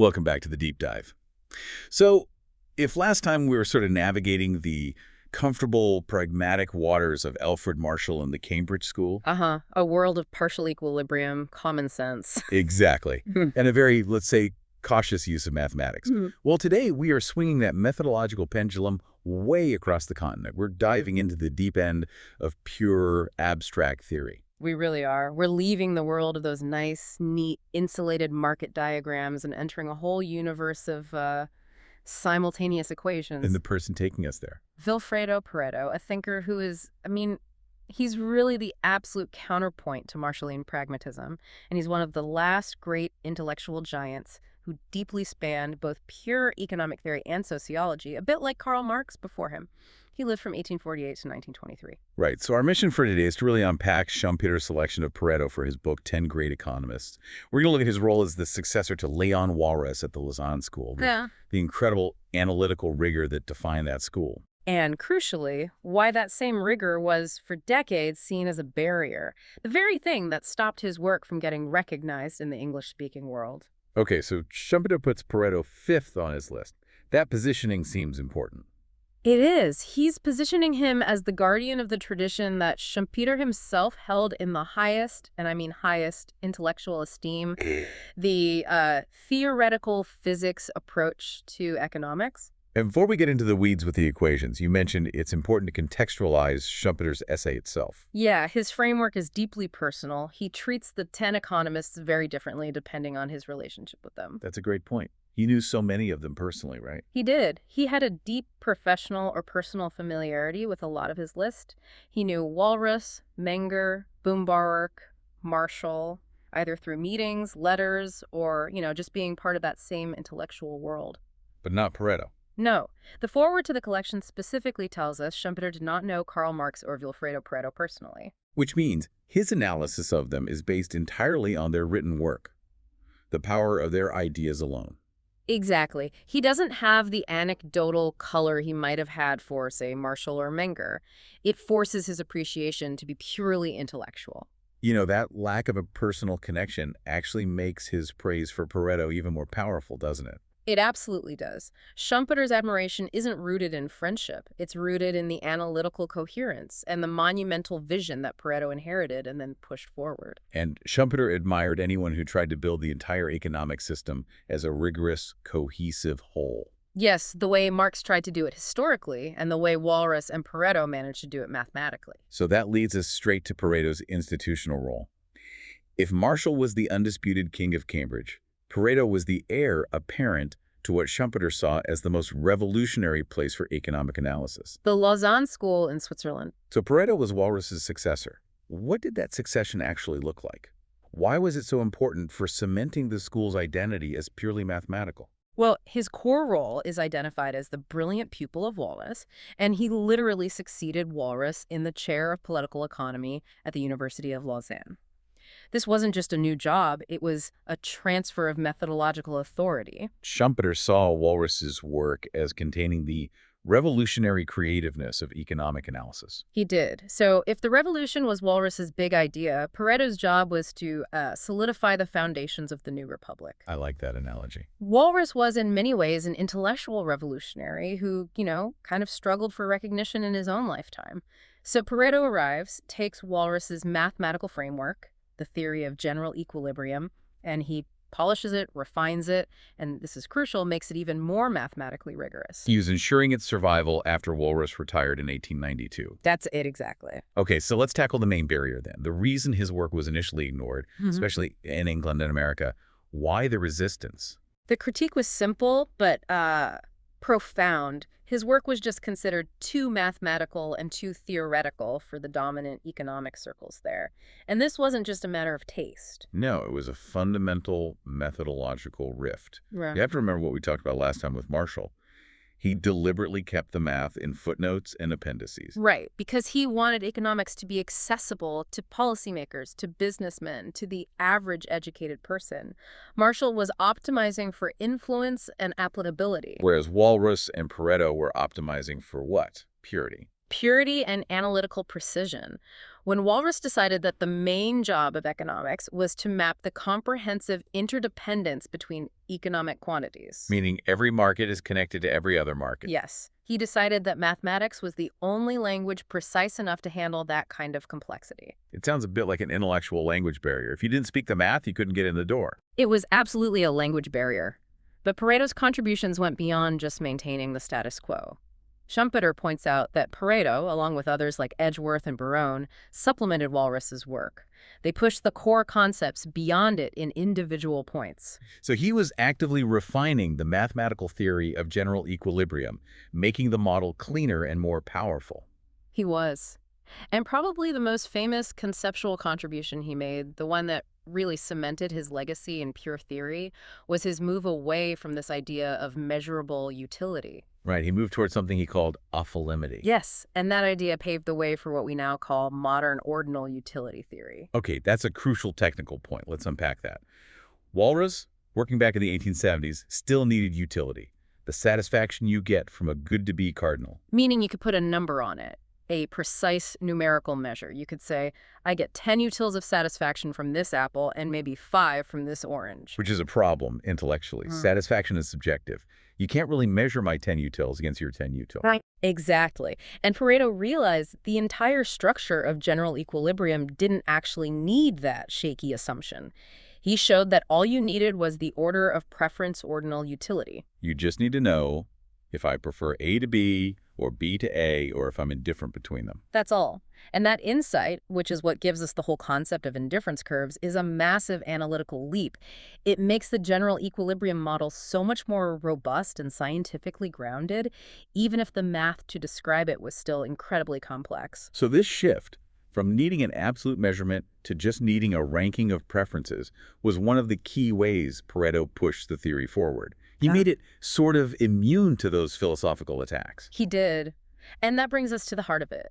Welcome back to the deep dive. So, if last time we were sort of navigating the comfortable, pragmatic waters of Alfred Marshall and the Cambridge School. Uh-huh. A world of partial equilibrium, common sense. Exactly. Mhm. And a very, let's say, cautious use of mathematics. Mhm. Well, today we are swinging that methodological pendulum way across the continent. We're diving into the deep end of pure abstract theory. We really are. We're leaving the world of those nice, neat, insulated market diagrams and entering a whole universe of simultaneous And equations. the person taking us there. Vilfredo Pareto, a thinker who is, he's really the absolute counterpoint to Marshallian pragmatism, and he's one of the last great intellectual giants who deeply spanned both pure economic theory and sociology, a bit like Karl Marx before him. He lived from 1848 to 1923. Right. So our mission for today is to really unpack Schumpeter's selection of Pareto for his book, 10 Great Economists. We're going to look at his role as the successor to Leon Walras at the Lausanne School, the incredible analytical rigor that defined that school. And crucially, why that same rigor was, for decades, seen as a barrier, the very thing that stopped his work from getting recognized in the English-speaking world. Okay, so Schumpeter puts Pareto fifth on his list. That positioning seems important. It is. He's positioning him as the guardian of the tradition that Schumpeter himself held in the highest, and I mean highest, intellectual esteem, the theoretical physics approach to economics. And before we get into the weeds with the equations, you mentioned it's important to contextualize Schumpeter's essay itself. Yeah, his framework is deeply personal. He treats the 10 economists very differently depending on his relationship with them. That's a great point. He knew so many of them personally, right? He did. He had a deep professional or personal familiarity with a lot of his list. He knew Walras, Menger, Bumbaruch, Marshall, either through meetings, letters, or, just being part of that same intellectual world. But not Pareto. No. The foreword to the collection specifically tells us Schumpeter did not know Karl Marx or Vilfredo Pareto personally. Which means his analysis of them is based entirely on their written work, the power of their ideas alone. Exactly. He doesn't have the anecdotal color he might have had for, say, Marshall or Menger. It forces his appreciation to be purely intellectual. You know, that lack of a personal connection actually makes his praise for Pareto even more powerful, doesn't it? It absolutely does. Schumpeter's admiration isn't rooted in friendship. It's rooted in the analytical coherence and the monumental vision that Pareto inherited and then pushed forward. And Schumpeter admired anyone who tried to build the entire economic system as a rigorous, cohesive whole. Yes, the way Marx tried to do it historically, and the way Walras and Pareto managed to do it mathematically. So that leads us straight to Pareto's institutional role. If Marshall was the undisputed king of Cambridge, Pareto was the heir apparent to what Schumpeter saw as the most revolutionary place for economic analysis. The Lausanne School in Switzerland. So Pareto was Walras's successor. What did that succession actually look like? Why was it so important for cementing the school's identity as purely mathematical? Well, his core role is identified as the brilliant pupil of Walras, and he literally succeeded Walras in the chair of political economy at the University of Lausanne. This wasn't just a new job, it was a transfer of methodological authority. Schumpeter saw Walras's work as containing the revolutionary creativeness of economic analysis. He did. So if the revolution was Walras's big idea, Pareto's job was to solidify the foundations of the new republic. I like that analogy. Walras was in many ways an intellectual revolutionary who, kind of struggled for recognition in his own lifetime. So Pareto arrives, takes Walras's mathematical framework, the theory of general equilibrium, and he polishes it, refines it, and this is crucial, makes it even more mathematically rigorous. He was ensuring its survival after Walras retired in 1892. That's it exactly. Okay, so let's tackle the main barrier then. The reason his work was initially ignored, especially in England and America. Why the resistance? The critique was simple, but profound. His work was just considered too mathematical and too theoretical for the dominant economic circles there. And this wasn't just a matter of taste. No, it was a fundamental methodological rift. Right. You have to remember what we talked about last time with Marshall. He deliberately kept the math in footnotes and appendices. Right, because he wanted economics to be accessible to policymakers, to businessmen, to the average educated person. Marshall was optimizing for influence and applicability. Whereas Walras and Pareto were optimizing for what? Purity. Purity and analytical precision. When Walras decided that the main job of economics was to map the comprehensive interdependence between economic quantities. Meaning every market is connected to every other market. Yes, he decided that mathematics was the only language precise enough to handle that kind of complexity. It sounds a bit like an intellectual language barrier. If you didn't speak the math, you couldn't get in the door. It was absolutely a language barrier. But Pareto's contributions went beyond just maintaining the status quo. Schumpeter points out that Pareto, along with others like Edgeworth and Barone, supplemented Walras's work. They pushed the core concepts beyond it in individual points. So he was actively refining the mathematical theory of general equilibrium, making the model cleaner and more powerful. He was. And probably the most famous conceptual contribution he made, the one that really cemented his legacy in pure theory, was his move away from this idea of measurable utility. Right, he moved towards something he called ophilimity. Yes, and that idea paved the way for what we now call modern ordinal utility theory. Okay, that's a crucial technical point. Let's unpack that. Walras, working back in the 1870s, still needed utility, the satisfaction you get from a good-to-be cardinal. Meaning you could put a number on it, a precise numerical measure. You could say, I get 10 utils of satisfaction from this apple and maybe 5 from this orange. Which is a problem intellectually. Satisfaction is subjective. You can't really measure my 10 utils against your 10 utils. Right. Exactly. And Pareto realized the entire structure of general equilibrium didn't actually need that shaky assumption. He showed that all you needed was the order of preference ordinal utility. You just need to know if I prefer A to B or B to A, or if I'm indifferent between them. That's all. And that insight, which is what gives us the whole concept of indifference curves, is a massive analytical leap. It makes the general equilibrium model so much more robust and scientifically grounded, even if the math to describe it was still incredibly complex. So this shift from needing an absolute measurement to just needing a ranking of preferences was one of the key ways Pareto pushed the theory forward. He made it sort of immune to those philosophical attacks. He did. And that brings us to the heart of it.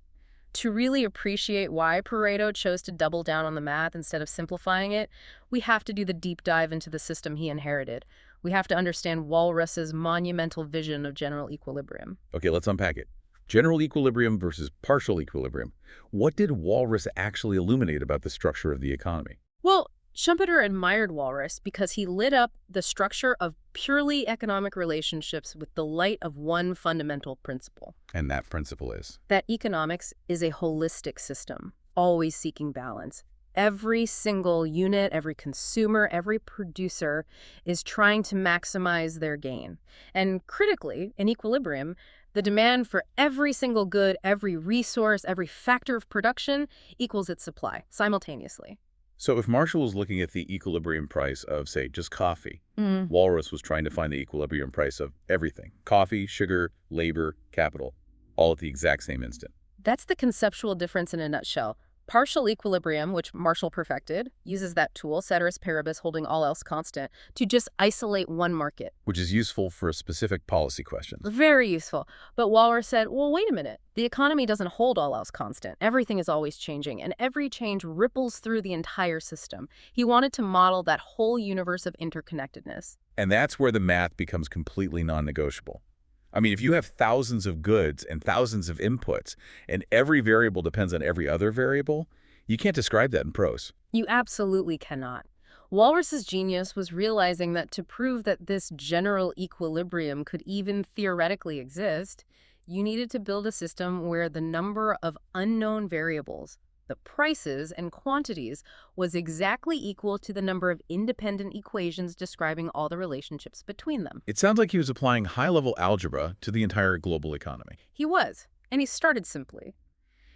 To really appreciate why Pareto chose to double down on the math instead of simplifying it, we have to do the deep dive into the system he inherited. We have to understand Walras's monumental vision of general equilibrium. Okay, let's unpack it. General equilibrium versus partial equilibrium. What did Walras actually illuminate about the structure of the economy? Well, Schumpeter admired Walras because he lit up the structure of purely economic relationships with the light of one fundamental principle. And that principle is? That economics is a holistic system, always seeking balance. Every single unit, every consumer, every producer is trying to maximize their gain. And critically, in equilibrium, the demand for every single good, every resource, every factor of production equals its supply simultaneously. So if Marshall was looking at the equilibrium price of, say, just coffee, Walras was trying to find the equilibrium price of everything. Coffee, sugar, labor, capital, all at the exact same instant. That's the conceptual difference in a nutshell. Partial equilibrium, which Marshall perfected, uses that tool, ceteris paribus holding all else constant, to just isolate one market. Which is useful for specific policy questions. Very useful. But Walras said, well, wait a minute. The economy doesn't hold all else constant. Everything is always changing, and every change ripples through the entire system. He wanted to model that whole universe of interconnectedness. And that's where the math becomes completely non-negotiable. I mean, if you have thousands of goods and thousands of inputs, and every variable depends on every other variable, you can't describe that in prose. You absolutely cannot. Walras's genius was realizing that to prove that this general equilibrium could even theoretically exist, you needed to build a system where the number of unknown variables, the prices and quantities, was exactly equal to the number of independent equations describing all the relationships between them. It sounds like he was applying high-level algebra to the entire global economy. He was, and he started simply.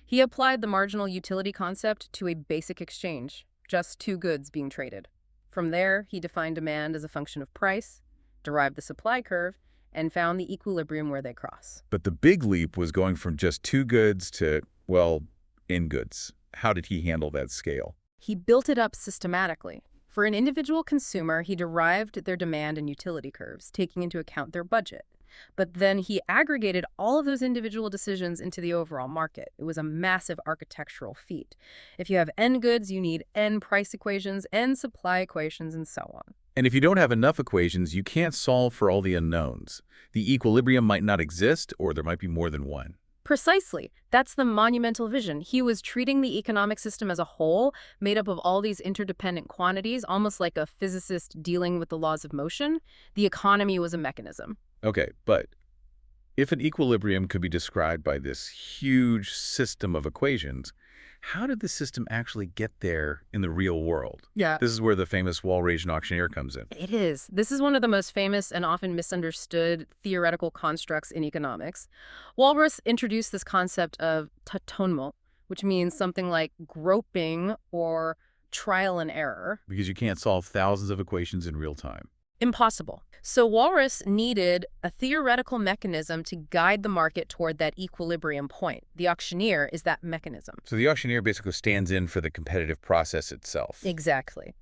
He applied the marginal utility concept to a basic exchange, just two goods being traded. From there, he defined demand as a function of price, derived the supply curve, and found the equilibrium where they cross. But the big leap was going from just two goods to, well, in goods. How did he handle that scale? He built it up systematically. For an individual consumer, he derived their demand and utility curves, taking into account their budget. But then he aggregated all of those individual decisions into the overall market. It was a massive architectural feat. If you have N goods, you need N price equations, N supply equations, and so on. And if you don't have enough equations, you can't solve for all the unknowns. The equilibrium might not exist, or there might be more than one. Precisely. That's the monumental vision. He was treating the economic system as a whole, made up of all these interdependent quantities, almost like a physicist dealing with the laws of motion. The economy was a mechanism. Okay, but if an equilibrium could be described by this huge system of equations, how did the system actually get there in the real world? Yeah. This is where the famous Walrasian auctioneer comes in. It is. This is one of the most famous and often misunderstood theoretical constructs in economics. Walras introduced this concept of tâtonnement, which means something like groping or trial and error. Because you can't solve thousands of equations in real time. Impossible. So Walras needed a theoretical mechanism to guide the market toward that equilibrium point. The auctioneer is that mechanism. So the auctioneer basically stands in for the competitive process itself. Exactly.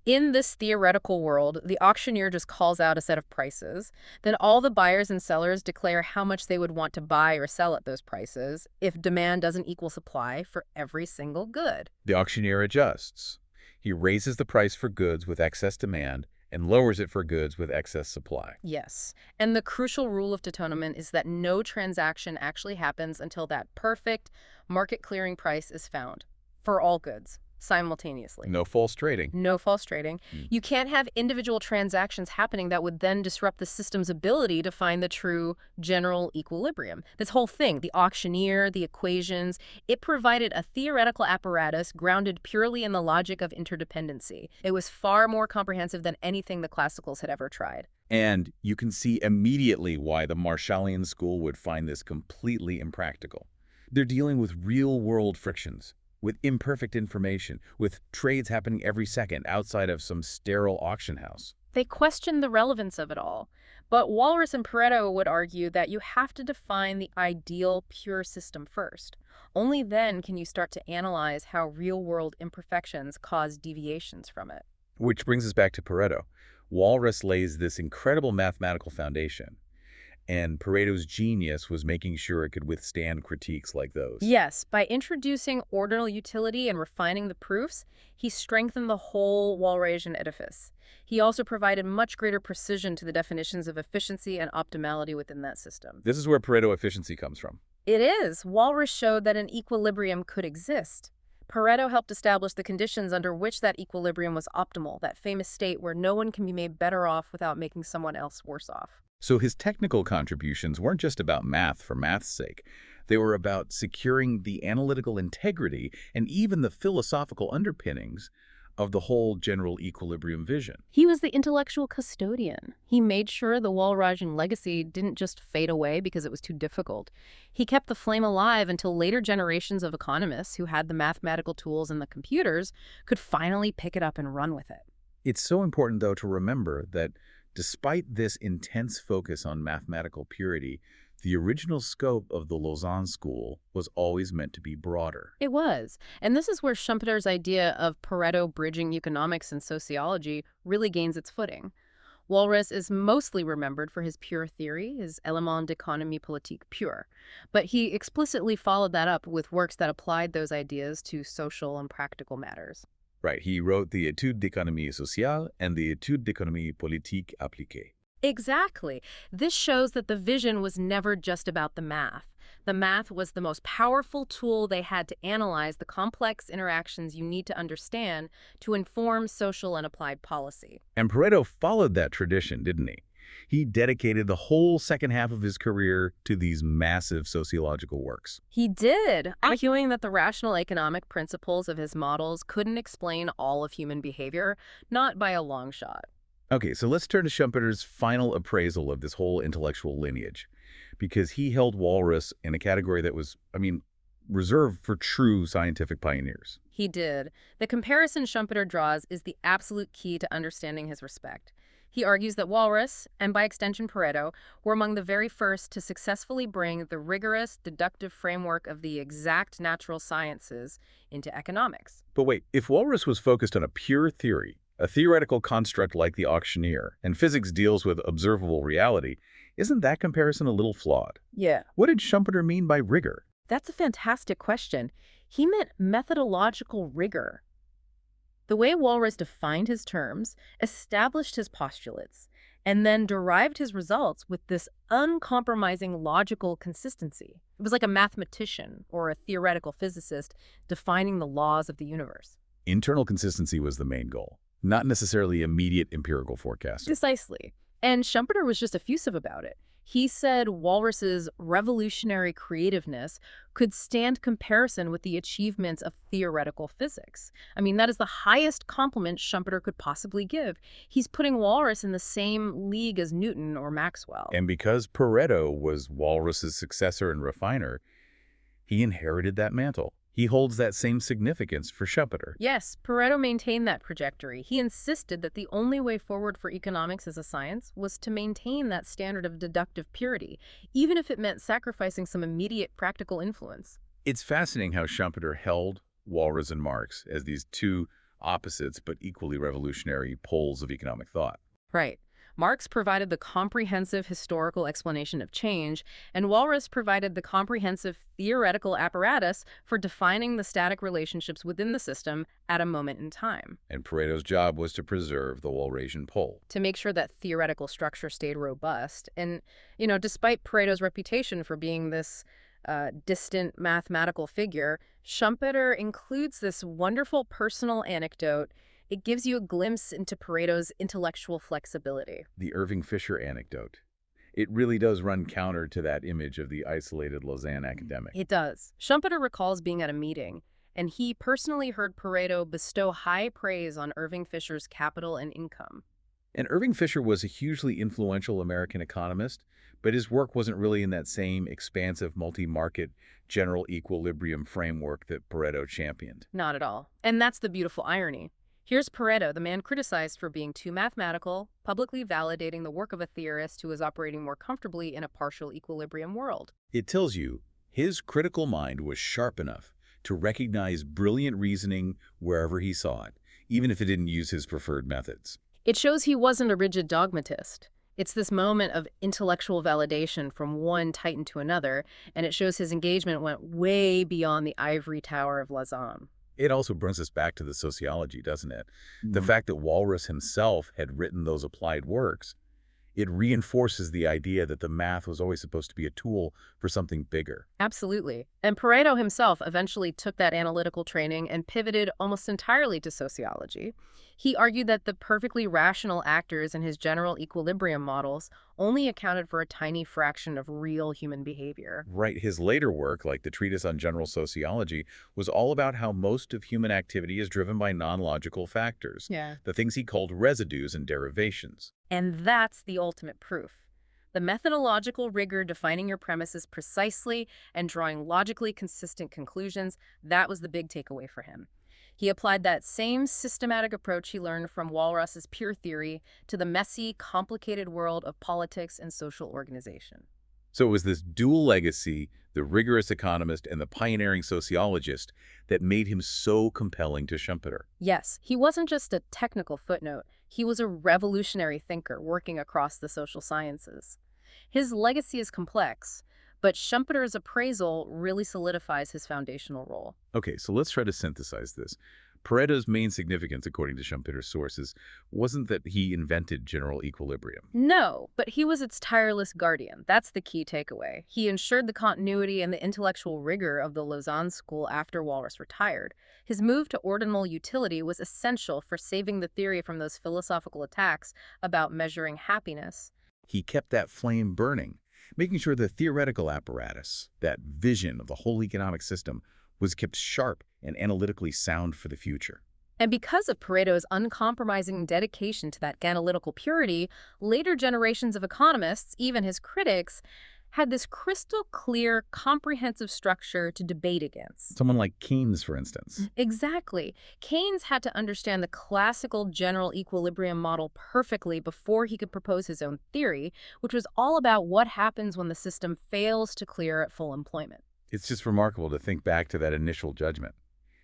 In this theoretical world, the auctioneer just calls out a set of prices. Then all the buyers and sellers declare how much they would want to buy or sell at those prices if demand doesn't equal supply for every single good. The auctioneer adjusts. He raises the price for goods with excess demand and lowers it for goods with excess supply. Yes. And the crucial rule of tâtonnement is that no transaction actually happens until that perfect market clearing price is found for all goods simultaneously. No false trading. No false trading. You can't have individual transactions happening that would then disrupt the system's ability to find the true general equilibrium. This whole thing, the auctioneer, the equations, it provided a theoretical apparatus grounded purely in the logic of interdependency. It was far more comprehensive than anything the classicals had ever tried. And you can see immediately why the Marshallian school would find this completely impractical. They're dealing with real-world frictions, with imperfect information, with trades happening every second outside of some sterile auction house. They questioned the relevance of it all. But Walras and Pareto would argue that you have to define the ideal pure system first. Only then can you start to analyze how real-world imperfections cause deviations from it. Which brings us back to Pareto. Walras lays this incredible mathematical foundation, and Pareto's genius was making sure it could withstand critiques like those. Yes, by introducing ordinal utility and refining the proofs, he strengthened the whole Walrasian edifice. He also provided much greater precision to the definitions of efficiency and optimality within that system. This is where Pareto efficiency comes from. It is. Walras showed that an equilibrium could exist. Pareto helped establish the conditions under which that equilibrium was optimal, that famous state where no one can be made better off without making someone else worse off. So his technical contributions weren't just about math for math's sake. They were about securing the analytical integrity and even the philosophical underpinnings of the whole general equilibrium vision. He was the intellectual custodian. He made sure the Walrasian legacy didn't just fade away because it was too difficult. He kept the flame alive until later generations of economists who had the mathematical tools and the computers could finally pick it up and run with it. It's so important, though, to remember that despite this intense focus on mathematical purity, the original scope of the Lausanne School was always meant to be broader. It was. And this is where Schumpeter's idea of Pareto bridging economics and sociology really gains its footing. Walras is mostly remembered for his pure theory, his Éléments d'économie politique pure. But he explicitly followed that up with works that applied those ideas to social and practical matters. Right, he wrote the Études d'économie sociale and the Études d'économie politique appliquée. Exactly. This shows that the vision was never just about the math. The math was the most powerful tool they had to analyze the complex interactions you need to understand to inform social and applied policy. And Pareto followed that tradition, didn't he? He dedicated the whole second half of his career to these massive sociological works. He did, arguing that the rational economic principles of his models couldn't explain all of human behavior, not by a long shot. Okay, so let's turn to Schumpeter's final appraisal of this whole intellectual lineage, because he held Walras in a category that was, reserved for true scientific pioneers. He did. The comparison Schumpeter draws is the absolute key to understanding his respect. He argues that Walras, and by extension Pareto, were among the very first to successfully bring the rigorous, deductive framework of the exact natural sciences into economics. But wait, if Walras was focused on a pure theory, a theoretical construct like the auctioneer, and physics deals with observable reality, isn't that comparison a little flawed? Yeah. What did Schumpeter mean by rigor? That's a fantastic question. He meant methodological rigor. The way Walras defined his terms, established his postulates, and then derived his results with this uncompromising logical consistency. It was like a mathematician or a theoretical physicist defining the laws of the universe. Internal consistency was the main goal, not necessarily immediate empirical forecasting. Precisely. And Schumpeter was just effusive about it. He said Walras's revolutionary creativeness could stand comparison with the achievements of theoretical physics. I mean, that is the highest compliment Schumpeter could possibly give. He's putting Walras in the same league as Newton or Maxwell. And because Pareto was Walras's successor and refiner, he inherited that mantle. He holds that same significance for Schumpeter. Yes, Pareto maintained that trajectory. He insisted that the only way forward for economics as a science was to maintain that standard of deductive purity, even if it meant sacrificing some immediate practical influence. It's fascinating how Schumpeter held Walras and Marx as these two opposites but equally revolutionary poles of economic thought. Right. Marx provided the comprehensive historical explanation of change, and Walras provided the comprehensive theoretical apparatus for defining the static relationships within the system at a moment in time. And Pareto's job was to preserve the Walrasian pole. To make sure that theoretical structure stayed robust. And, despite Pareto's reputation for being this distant mathematical figure, Schumpeter includes this wonderful personal anecdote. It gives you a glimpse into Pareto's intellectual flexibility. The Irving Fisher anecdote. It really does run counter to that image of the isolated Lausanne academic. It does. Schumpeter recalls being at a meeting, and he personally heard Pareto bestow high praise on Irving Fisher's capital and income. And Irving Fisher was a hugely influential American economist, but his work wasn't really in that same expansive multi-market general equilibrium framework that Pareto championed. Not at all. And that's the beautiful irony. Here's Pareto, the man criticized for being too mathematical, publicly validating the work of a theorist who was operating more comfortably in a partial equilibrium world. It tells you his critical mind was sharp enough to recognize brilliant reasoning wherever he saw it, even if it didn't use his preferred methods. It shows he wasn't a rigid dogmatist. It's this moment of intellectual validation from one titan to another, and it shows his engagement went way beyond the ivory tower of Lausanne. It also brings us back to the sociology, doesn't it? The fact that Walras himself had written those applied works, it reinforces the idea that the math was always supposed to be a tool for something bigger. Absolutely. And Pareto himself eventually took that analytical training and pivoted almost entirely to sociology. He argued that the perfectly rational actors in his general equilibrium models only accounted for a tiny fraction of real human behavior. Right. His later work, like the Treatise on General Sociology, was all about how most of human activity is driven by non-logical factors, the things he called residues and derivations. And that's the ultimate proof. The methodological rigor defining your premises precisely and drawing logically consistent conclusions, that was the big takeaway for him. He applied that same systematic approach he learned from Walras's pure theory to the messy, complicated world of politics and social organization. So it was this dual legacy, the rigorous economist and the pioneering sociologist, that made him so compelling to Schumpeter. Yes, he wasn't just a technical footnote. He was a revolutionary thinker working across the social sciences. His legacy is complex, but Schumpeter's appraisal really solidifies his foundational role. Okay, so let's try to synthesize this. Pareto's main significance, according to Schumpeter's sources, wasn't that he invented general equilibrium. No, but he was its tireless guardian. That's the key takeaway. He ensured the continuity and the intellectual rigor of the Lausanne School after Walras retired. His move to ordinal utility was essential for saving the theory from those philosophical attacks about measuring happiness. He kept that flame burning, making sure the theoretical apparatus, that vision of the whole economic system, was kept sharp and analytically sound for the future. And because of Pareto's uncompromising dedication to that analytical purity, later generations of economists, even his critics, had this crystal clear, comprehensive structure to debate against. Someone like Keynes, for instance. Exactly. Keynes had to understand the classical general equilibrium model perfectly before he could propose his own theory, which was all about what happens when the system fails to clear at full employment. It's just remarkable to think back to that initial judgment.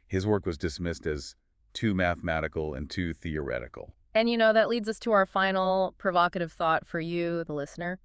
His work was dismissed as too mathematical and too theoretical. And that leads us to our final provocative thought for you, the listener.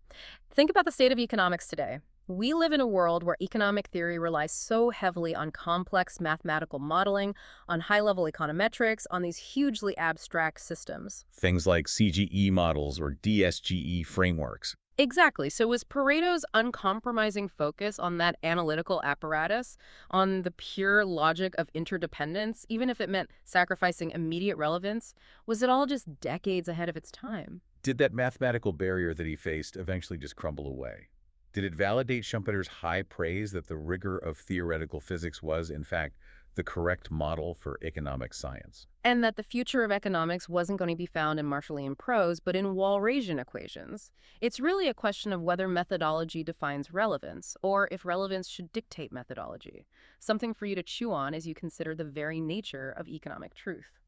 Think about the state of economics today. We live in a world where economic theory relies so heavily on complex mathematical modeling, on high-level econometrics, on these hugely abstract systems. Things like CGE models or DSGE frameworks. Exactly. So was Pareto's uncompromising focus on that analytical apparatus, on the pure logic of interdependence, even if it meant sacrificing immediate relevance, was it all just decades ahead of its time? Did that mathematical barrier that he faced eventually just crumble away? Did it validate Schumpeter's high praise that the rigor of theoretical physics was, in fact, the correct model for economic science? And that the future of economics wasn't going to be found in Marshallian prose, but in Walrasian equations. It's really a question of whether methodology defines relevance, or if relevance should dictate methodology. Something for you to chew on as you consider the very nature of economic truth.